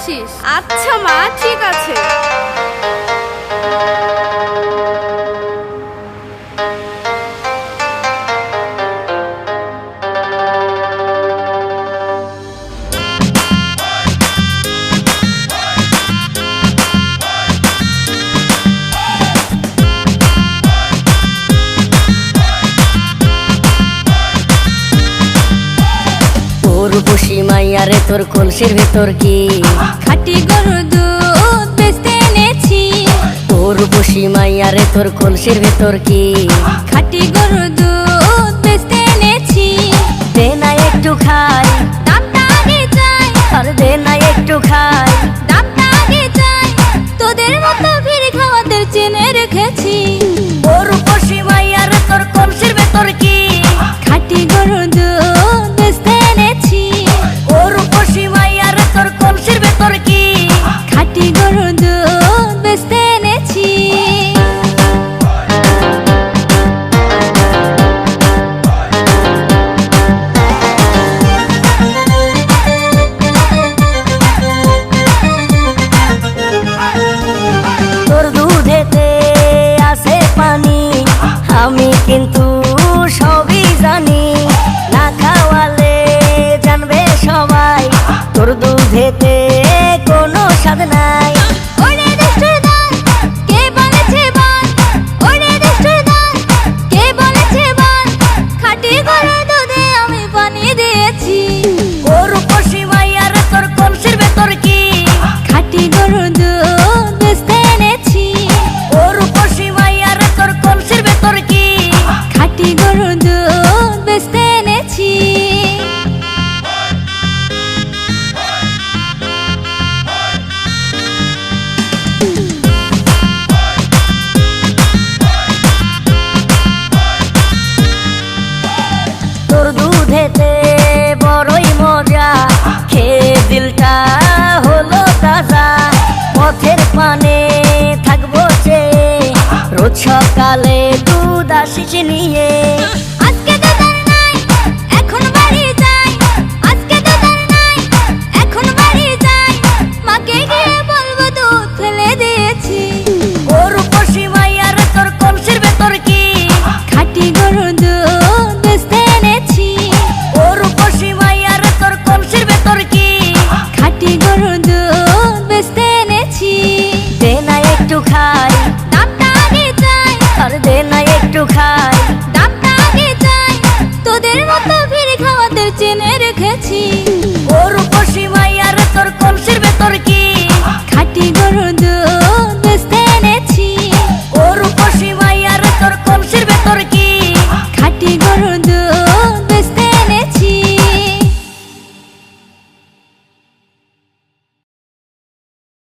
আসিস। আচ্ছা মা, ঠিক আছে। রূপসী মাইয়ারে তোর কলসির ভেতর কি খাঁটি গরুর দুধ বেচতে এনেছি। ও রূপসী মাইয়ারে তোর কলসির ভেতর কি খাঁটি গরুর দুধ বেচতে এনেছি। দে না একটু খাই, দামটা আগে চাই। আর দে না একটু খাই, দামটা আগে চাই। তোদের মতো ভিড় খাওয়াদের চেনে রেখেছি। ও রূপসী মাইয়ারে তোর কলসির ভেতর কি খাঁটি গরুর দুধ বেচতে এনেছি। ও রূপসী মাইয়ারে তোর কলসির ভেতর কি খাঁটি গরুর দুধ বেচতে এনেছি। তোর দুধেতে আছে পানি, আমি কিন্তু সবই জানি। না খাওয়ালে জানবে সবাই তোর দুধেতে কোনো স্বাদ নাই। ওরে দুষ্টুর দল, কে বলেছে বল? ওরে দুষ্টুর দল, কে বলেছে বল? খাঁটি গরুর দুধে আমি পানি দিয়েছি। ও রূপসী মাইয়ারে তোর কলসির ভেতর কি খাঁটি গরুর দুধ বেচতে এনেছি। ও রূপসী মাইয়ারে তোর কলসির ভেতর কি খাঁটি গরুর দুধ বেচতে এনেছি। তোর দুধেতে বড়ই মজা, খেয়ে দিলটা হলো তাজা। পথের পানে থাকবো চেয়ে, রোজ সকালে দুধ আসিস নিয়ে।